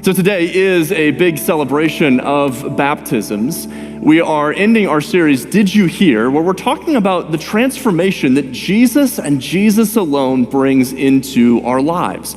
So today is a big celebration of baptisms. We are ending our series, Did You Hear?, where we're talking about the transformation that Jesus and Jesus alone brings into our lives.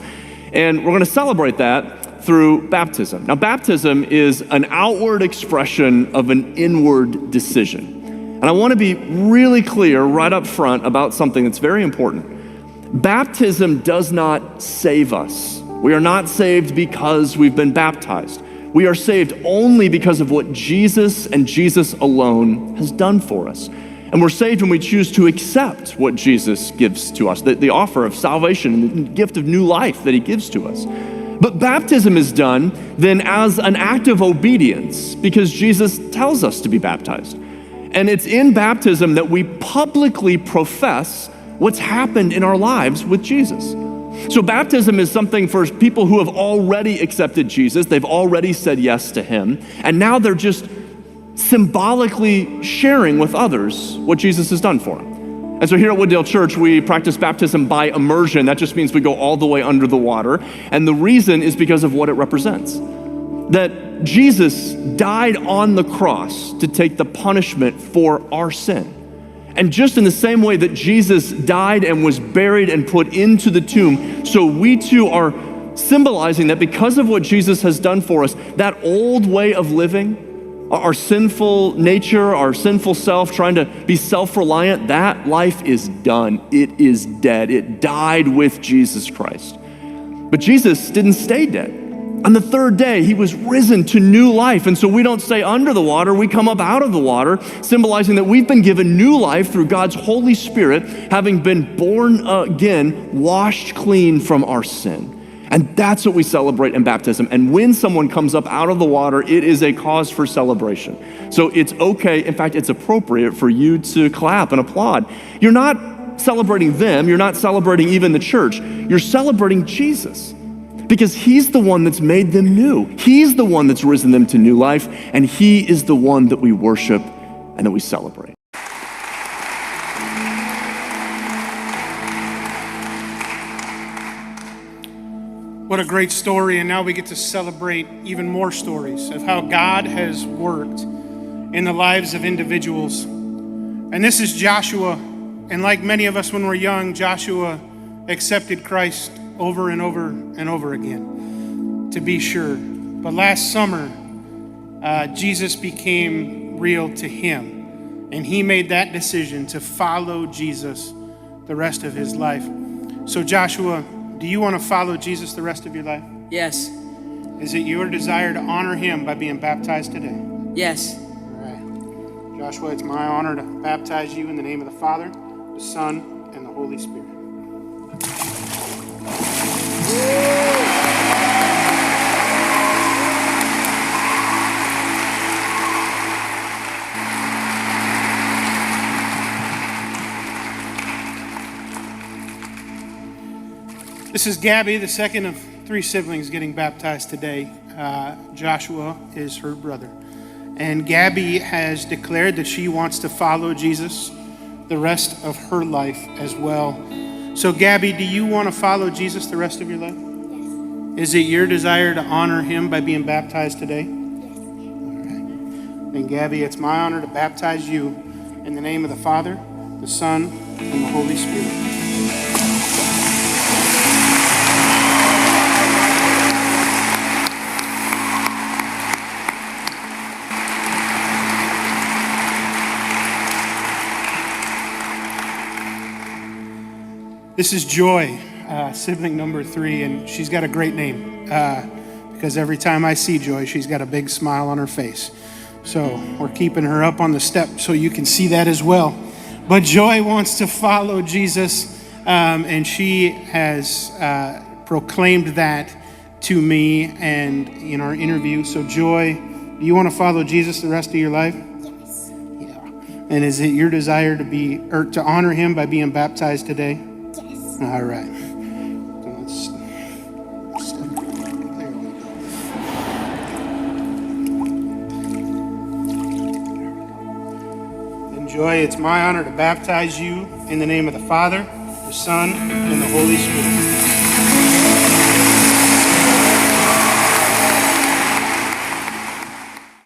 And we're going to celebrate that through baptism. Now, baptism is an outward expression of an inward decision. And I want to be really clear right up front about something that's very important. Baptism does not save us. We are not saved because we've been baptized. We are saved only because of what Jesus and Jesus alone has done for us. And we're saved when we choose to accept what Jesus gives to us, the offer of salvation and the gift of new life that he gives to us. But baptism is done then as an act of obedience because Jesus tells us to be baptized. And it's in baptism that we publicly profess what's happened in our lives with Jesus. So baptism is something for people who have already accepted Jesus. They've already said yes to him. And now they're just symbolically sharing with others what Jesus has done for them. And so here at Wooddale Church, we practice baptism by immersion. That just means we go all the way under the water. And the reason is because of what it represents. That Jesus died on the cross to take the punishment for our sin. And just in the same way that Jesus died and was buried and put into the tomb, so we too are symbolizing that because of what Jesus has done for us, that old way of living, our sinful nature, our sinful self, trying to be self-reliant, that life is done. It is dead. It died with Jesus Christ. But Jesus didn't stay dead. On the third day, he was risen to new life. And so we don't stay under the water, we come up out of the water, symbolizing that we've been given new life through God's Holy Spirit, having been born again, washed clean from our sin. And that's what we celebrate in baptism. And when someone comes up out of the water, it is a cause for celebration. So it's okay, in fact, it's appropriate for you to clap and applaud. You're not celebrating them, you're not celebrating even the church, you're celebrating Jesus. Because he's the one that's made them new. He's the one that's risen them to new life, and he is the one that we worship and that we celebrate. What a great story, and now we get to celebrate even more stories of how God has worked in the lives of individuals. And this is Joshua, and like many of us when we're young, Joshua accepted Christ over and over and over again, to be sure. But last summer, Jesus became real to him, and he made that decision to follow Jesus the rest of his life. So Joshua, do you want to follow Jesus the rest of your life? Yes. Is it your desire to honor him by being baptized today? Yes. All right. Joshua, it's my honor to baptize you in the name of the Father, the Son, and the Holy Spirit. This is Gabby, the second of three siblings getting baptized today. Joshua is her brother. And Gabby has declared that she wants to follow Jesus the rest of her life as well. So Gabby, do you want to follow Jesus the rest of your life? Yes. Is it your desire to honor him by being baptized today? Yes. All right. Then Gabby, it's my honor to baptize you in the name of the Father, the Son, and the Holy Spirit. This is Joy, sibling number 3, and she's got a great name because every time I see Joy, she's got a big smile on her face. So we're keeping her up on the step so you can see that as well. But Joy wants to follow Jesus, and she has proclaimed that to me and in our interview. So Joy, do you want to follow Jesus the rest of your life? Yes. Yeah. And is it your desire to honor him by being baptized today? Yes. All right. Joy, it's my honor to baptize you in the name of the Father, the Son, and the Holy Spirit.